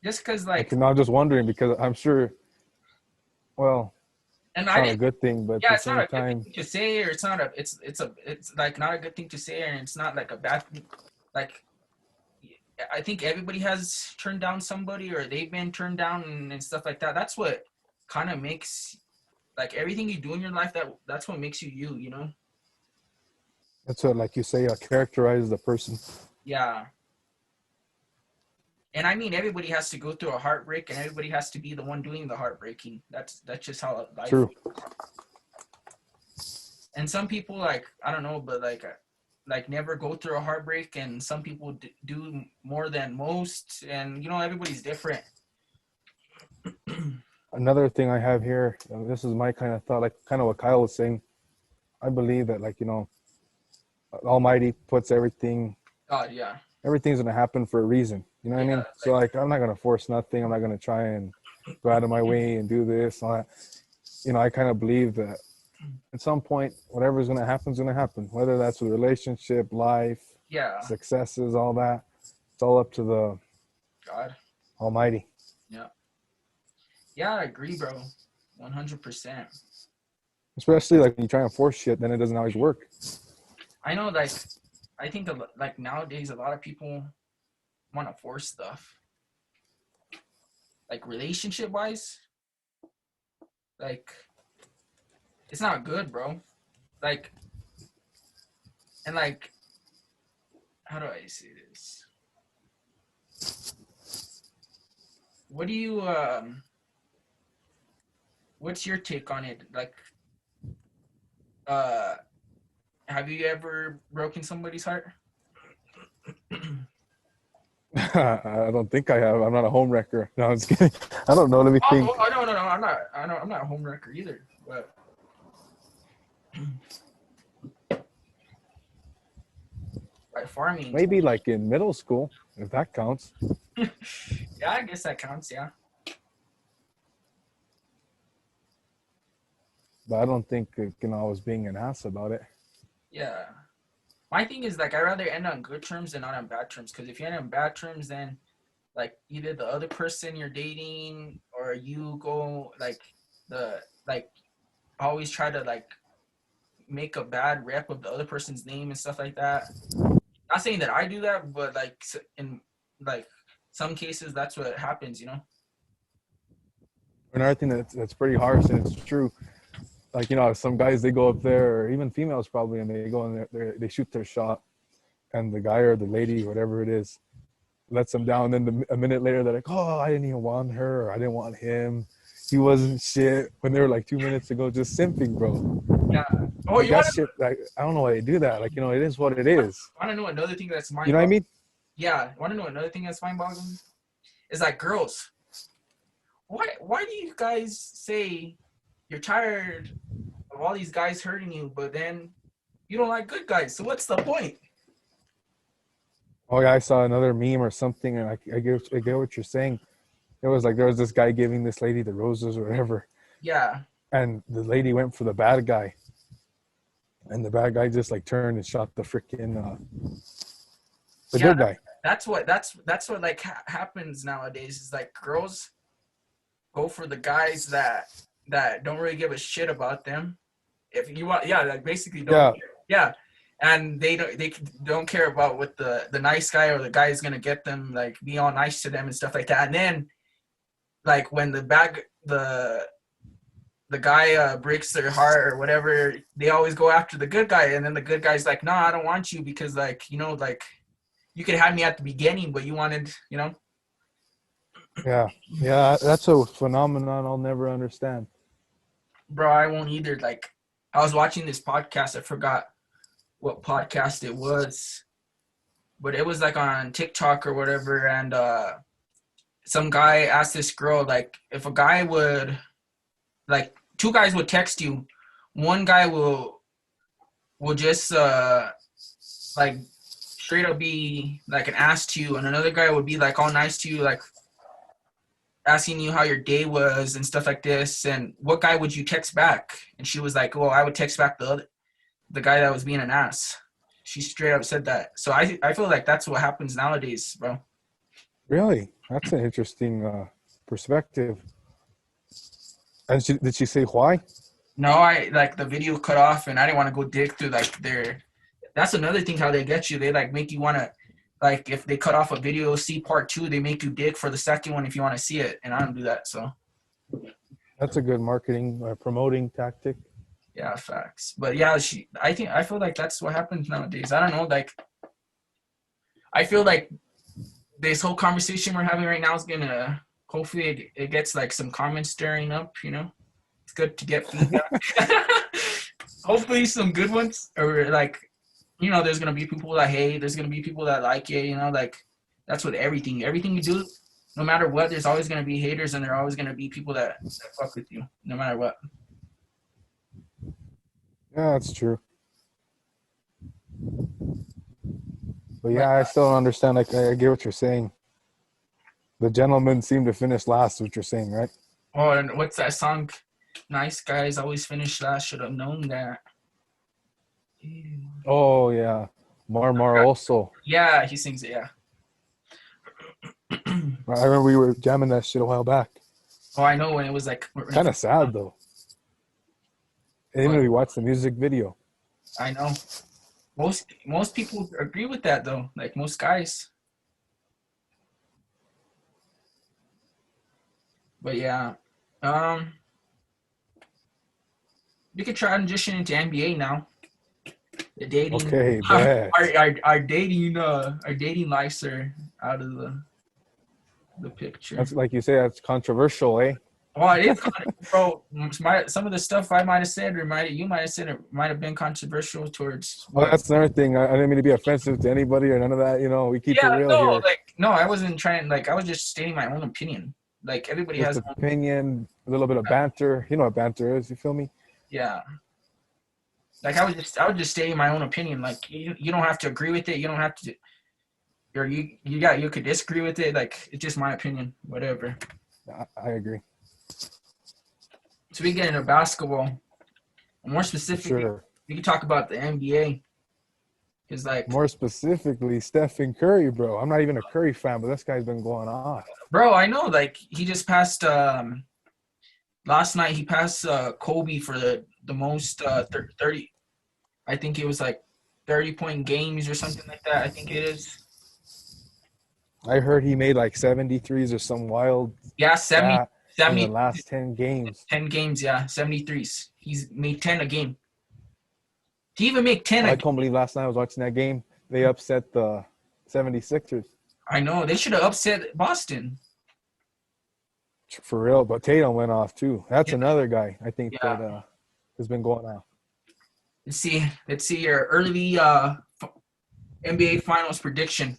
just because like no, I'm just wondering because I'm sure, well, and it's not a good thing, but yeah, at the same time, good thing to say, or it's like not a good thing to say, and it's not like a bad thing. Like I think everybody has turned down somebody, or they've been turned down and stuff like that. That's what kind of makes like everything you do in your life. That's what makes you. That's what, like you say, characterizes the person. Yeah. And I mean, everybody has to go through a heartbreak, and everybody has to be the one doing the heartbreaking. That's just how life True. is. And some people, like, I don't know, but like never go through a heartbreak, and some people do more than most, and everybody's different. Another thing I have here, this is my kind of thought, like kind of what Kyle was saying. I believe that, like, Almighty puts everything. God, yeah. Everything's gonna happen for a reason. You know what I mean? So like, I'm not gonna force nothing. I'm not gonna try and go out of my way and do this. All that. I kind of believe that at some point, whatever's gonna happen is gonna happen. Whether that's a relationship, life, successes, all that. It's all up to the God Almighty. Yeah. Yeah, I agree, bro. 100%. Especially like when you try and force shit, then it doesn't always work. I know, like, I think like nowadays a lot of people want to force stuff, like relationship wise. Like, it's not good, bro. Like, and like, how do I say this? What do you what's your take on it? Like, have you ever broken somebody's heart? I don't think I have. I'm not a home wrecker. No, I'm just kidding. I don't know. Let me think. Oh, no. I'm not a home wrecker either. But like farming. Maybe like in middle school, if that counts. Yeah, I guess that counts. Yeah. But I don't think I was being an ass about it. Yeah. My thing is, like, I'd rather end on good terms than not on bad terms. Because if you end on bad terms, then, like, either the other person you're dating or you go, like, always try to like make a bad rep of the other person's name and stuff like that. Not saying that I do that, but like in like some cases, that's what happens, you know. Another thing that's pretty harsh, and it's true. Like, you know, some guys, they go up there, or even females probably, and they go in there, they shoot their shot, and the guy or the lady, whatever it is, lets them down. Then a minute later, they're like, "Oh, I didn't even want her, or I didn't want him. He wasn't shit." When they were like 2 minutes ago just simping, bro. Yeah. Oh, Like, you that want shit, like, I don't know why they do that. Like, you know, it is what it is. to know another thing that's mind? You know what I mean? Yeah. Want to know another thing that's mind-boggling? Is like girls. Why do you guys say you're tired of all these guys hurting you, but then you don't like good guys? So what's the point? Oh yeah, I saw another meme or something, and I get what you're saying. It was like there was this guy giving this lady the roses or whatever, Yeah. and the lady went for the bad guy, and the bad guy just like turned and shot the freaking the good guy. That's what like happens nowadays. Is like girls go for the guys that don't really give a shit about them. If you want, yeah, like basically don't. Yeah. And they don't care about what the nice guy or the guy is gonna get them, like be all nice to them and stuff like that. And then, like when the guy breaks their heart or whatever, they always go after the good guy. And then the good guy's like, "No, I don't want you because like you know like you could have me at the beginning, but you wanted you know." Yeah, that's a phenomenon I'll never understand. Bro, I won't either. Like I was watching this podcast, I forgot what podcast it was, but it was like on TikTok or whatever, and some guy asked this girl, like, if a guy would, like, two guys would text you, one guy will just like straight up be like an ass to you, and another guy would be like all nice to you, like asking you how your day was and stuff like this, and what guy would you text back? And she was like, well, I would text back the guy that was being an ass. She straight up said that. So I feel like that's what happens nowadays, bro. Really? That's an interesting perspective. And did she say why? No, I like the video cut off, and I didn't want to go dig through like their. That's another thing how they get you. They like make you want to, like if they cut off a video, see part 2, they make you dig for the second one if you want to see it, and I don't do that. So that's a good marketing promoting tactic. Yeah, facts. But yeah, I feel like that's what happens nowadays. I don't know, like I feel like this whole conversation we're having right now is gonna hopefully it gets like some comments stirring up, you know. It's good to get feedback. Hopefully some good ones, or like, you know, there's gonna be people that hate, there's gonna be people that like it, you know, like that's what everything you do, no matter what, there's always gonna be haters, and there are always gonna be people that fuck with you, no matter what. Yeah, that's true. But yeah, I still don't understand. Like, I get what you're saying. The gentlemen seem to finish last, what you're saying, right? Oh, and what's that song? Nice guys always finish last. Should have known that. Oh, yeah. Mar also. Yeah, he sings it, yeah. I remember we were jamming that shit a while back. Oh, I know, when it was like... Kind of sad, though. I didn't really watch the music video. I know. Most people agree with that, though. Like, most guys. But, yeah. We could transition into NBA now. The dating... Okay, bad. Our dating lives are out of the picture. That's like you say, that's controversial, eh? Well, it is, bro. Some of the stuff I might have said, you might have said, it might have been controversial towards. Well, that's another thing. I didn't mean to be offensive to anybody or none of that. You know, we keep it real here. No, I wasn't trying. Like, I was just stating my own opinion. Like, everybody just has opinion, a little bit of banter. You know what banter is? You feel me? Yeah. Like, I was just stating my own opinion. Like, you don't have to agree with it. You don't have to. Or you could disagree with it. Like, it's just my opinion. Whatever. I agree. So we get into basketball. More specifically, we can talk about the NBA. Because, like, more specifically, Stephen Curry, bro. I'm not even a Curry fan, but this guy's been going off. Bro, I know. Like, he just passed last night he passed Kobe for the most 30. I think it was like 30-point games or something like that. I think it is. I heard he made like 73s or some wild Yeah, stat in the 70 last 10 games. 10 games. Yeah, 73s. He's made 10 a game. He even make 10 a I game. can't believe last night I was watching that game. They upset the 76ers. I know. They should have upset Boston. For real, but Tatum went off too. That's Yeah. another guy I think Yeah. that has been going off. Let's see your early NBA Finals prediction.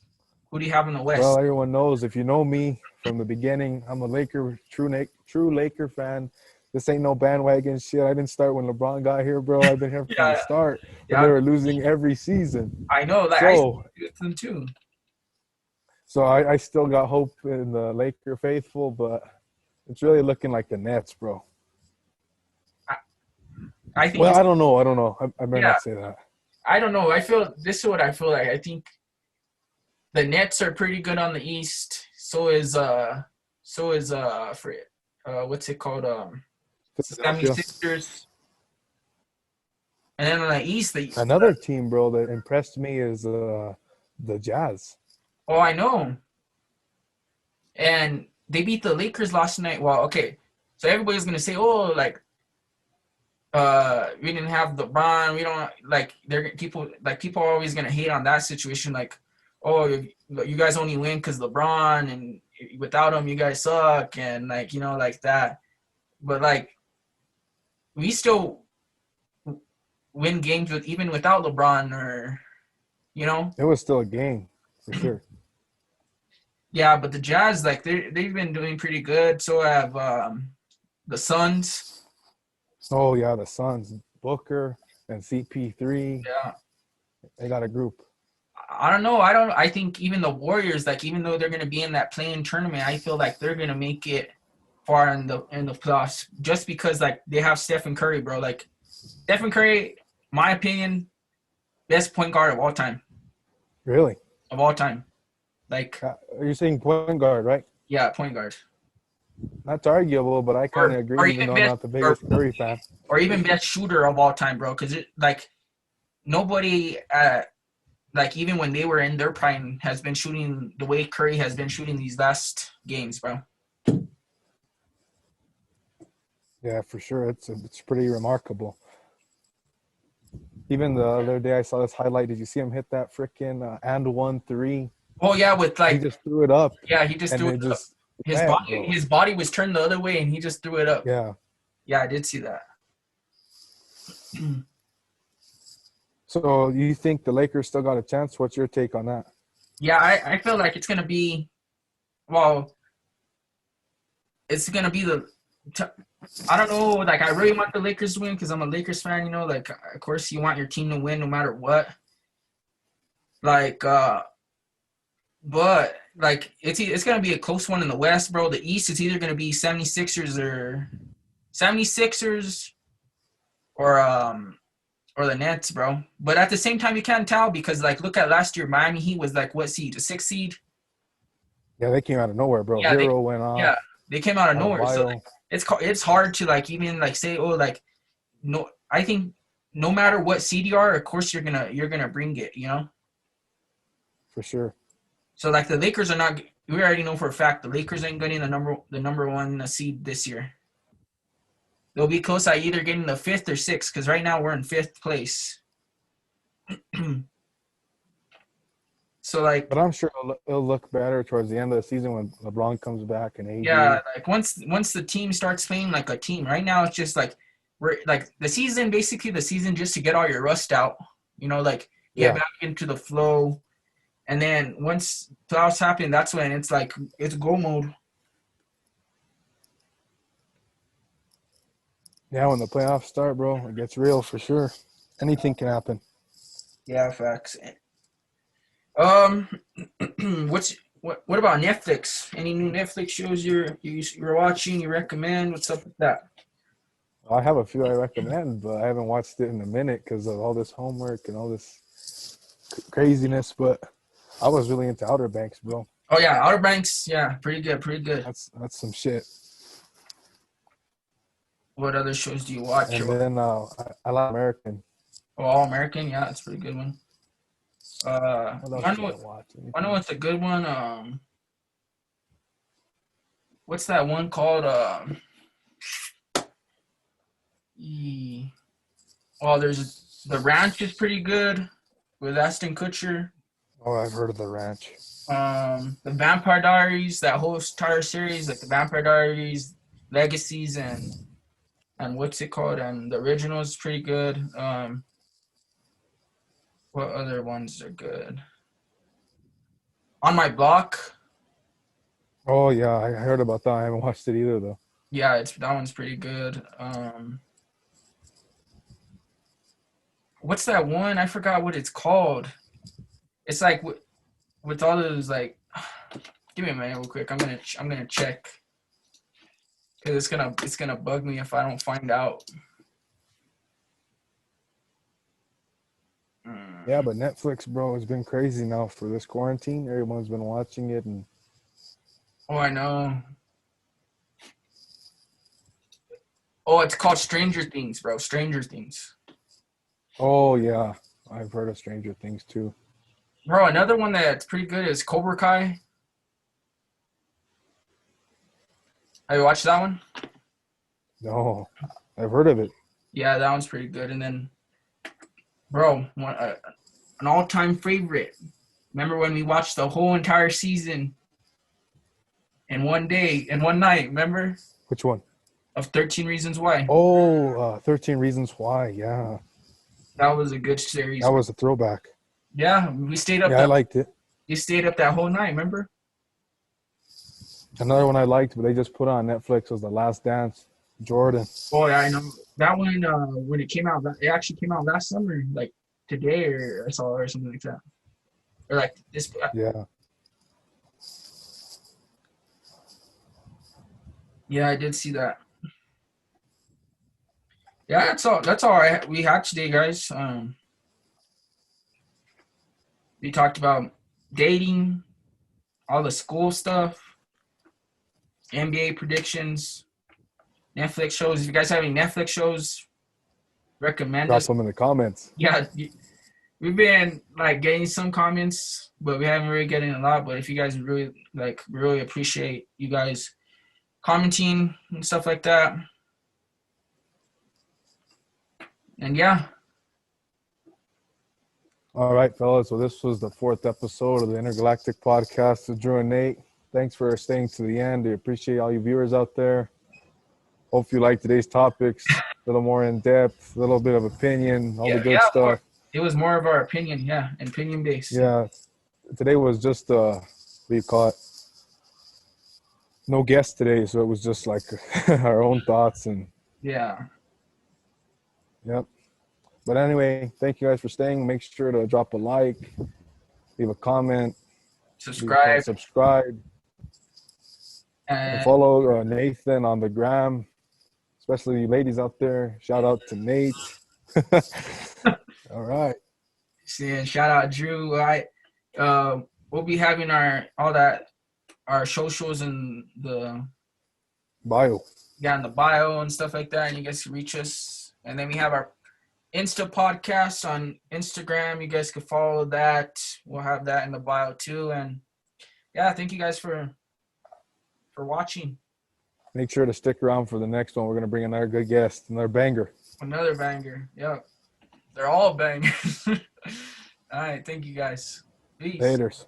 Who do you have in the West? Well, everyone knows, if you know me from the beginning, I'm a true Laker fan. This ain't no bandwagon shit. I didn't start when LeBron got here, bro. I've been here from the start. But they were losing every season. I know. Like, I with them too. So I still got hope in the Laker faithful, but it's really looking like the Nets, bro. I think. Well, I don't know. I better not say that. I don't know. This is what I feel like. I think the Nets are pretty good on the East. So is what's it called? 76ers. And then on the East, another team, bro, that impressed me is the Jazz. Oh, I know. And they beat the Lakers last night. Well, okay. So everybody's gonna say, oh, like, we didn't have LeBron. We don't like. People are always gonna hate on that situation. Like, oh, you guys only win because LeBron, and without him, you guys suck, and like, you know, like that. But like, we still win games even without LeBron, or, you know. It was still a game for sure. Yeah, but the Jazz, like, they've been doing pretty good. So have the Suns. Oh yeah, the Suns, Booker and CP3. Yeah, they got a group. I don't know. I think even the Warriors, like, even though they're gonna be in that play-in tournament, I feel like they're gonna make it far in the playoffs just because, like, they have Stephen Curry, bro. Like, Stephen Curry, my opinion, best point guard of all time. Really? Of all time. Like, you're saying point guard, right? Yeah, point guard. That's arguable, but I kind of agree, even though I'm not the biggest Curry fan. Or even best shooter of all time, bro. Because, like, nobody, like, even when they were in their prime, has been shooting the way Curry has been shooting these last games, bro. Yeah, for sure. It's pretty remarkable. Even the other day I saw this highlight. Did you see him hit that freaking and 1-3? Oh yeah, with like he just threw it up. Yeah, he just threw it up. His body was turned the other way and he just threw it up. Yeah. Yeah, I did see that. So you think the Lakers still got a chance? What's your take on that? Yeah, I feel like it's gonna be, it's gonna be I don't know. Like, I really want the Lakers to win because I'm a Lakers fan. You know, like, of course you want your team to win no matter what. Like, but like it's gonna be a close one in the West, bro. The East is either gonna be 76ers or the Nets, bro. But at the same time, you can't tell because, like, look at last year, Miami Heat was like what seed? A 6th seed. Yeah, they came out of nowhere, bro. Yeah, Hero went off. Yeah, they came out of nowhere. So like, it's hard to, like, even like say, oh, like, no. I think no matter what seed you are, of course you're gonna bring it, you know. For sure. So, like, the Lakers are not. We already know for a fact the Lakers ain't getting the number one seed this year. They'll be close at either getting the 5th or 6th because right now we're in 5th place. So, like, but I'm sure it'll look better towards the end of the season when LeBron comes back and AD. Yeah, like once the team starts playing like a team. Right now it's just like we're like the season just to get all your rust out. You know, like get back into the flow. And then once playoffs happen, that's when it's like it's go mode. Yeah, when the playoffs start, bro, it gets real for sure. Anything can happen. Yeah, facts. What about Netflix? Any new Netflix shows you're watching, you recommend? What's up with that? I have a few I recommend, but I haven't watched it in a minute because of all this homework and all this craziness. But I was really into Outer Banks, bro. Oh yeah, Outer Banks, yeah, pretty good. That's some shit. What other shows do you watch? And then I like American. Oh, All American, yeah, that's a pretty good one. What I else know, did I watch? I know it's a good one. What's that one called? There's The Ranch is pretty good with Ashton Kutcher. Oh, I've heard of The Ranch. The Vampire Diaries, that whole entire series, like the Vampire Diaries, Legacies, and what's it called? And the original is pretty good. What other ones are good? On My Block. Oh yeah, I heard about that. I haven't watched it either though. Yeah, that one's pretty good. What's that one? I forgot what it's called. It's like with all those like. Give me a minute, real quick. I'm gonna check because it's gonna bug me if I don't find out. Yeah, but Netflix, bro, has been crazy now for this quarantine. Everyone's been watching it, and Oh, I know. Oh, it's called Stranger Things, bro. Stranger Things. oh yeah, I've heard of Stranger Things too. Bro, another one that's pretty good is Cobra Kai. Have you watched that one? No, I've heard of it. Yeah, that one's pretty good. And then, bro, an all-time favorite. Remember when we watched the whole entire season in one day, in one night, remember? Which one? Of 13 Reasons Why. Oh, 13 Reasons Why. Yeah, That was a good series. that was a throwback. Yeah, we stayed up. Yeah, I liked it. You stayed up that whole night, remember? Another one I liked, but they just put on Netflix, was The Last Dance. Jordan. Oh, yeah, I know. That one, when it came out, it actually came out last summer, like today or I saw it or something like that. Or like this. Yeah. Yeah, I did see that. Yeah, that's all we had today, guys. We talked about dating, all the school stuff, NBA predictions, Netflix shows. If you guys have any Netflix shows, recommend Drop us. them in the comments. Yeah, we've been like getting some comments, but we haven't really getting a lot. But if you guys really appreciate you guys commenting and stuff like that. And yeah. All right, fellas. So this was the 4th episode of the Intergalactic podcast with Drew and Nate. Thanks for staying to the end. I appreciate all you viewers out there. Hope you like today's topics. A little more in depth, a little bit of opinion, all the good stuff. It was more of our opinion, yeah, opinion based. Yeah. Today was just what do you call it? No guest today, so it was just like our own thoughts and yeah. Yep. But anyway, thank you guys for staying. Make sure to drop a like, leave a comment, subscribe, and follow Nathan on the gram. Especially you ladies out there. Shout out to Nate. All right. Yeah, shout out Drew. We'll be having our socials in the bio. Yeah, in the bio and stuff like that, and you guys can reach us. And then we have our Insta podcast on Instagram. You guys can follow that. We'll have that in the bio too. And yeah, thank you guys for watching. Make sure to stick around for the next one. We're going to bring another good guest, another banger. Another banger. Yep. They're all bangers. All right. Thank you guys. Peace. Laters.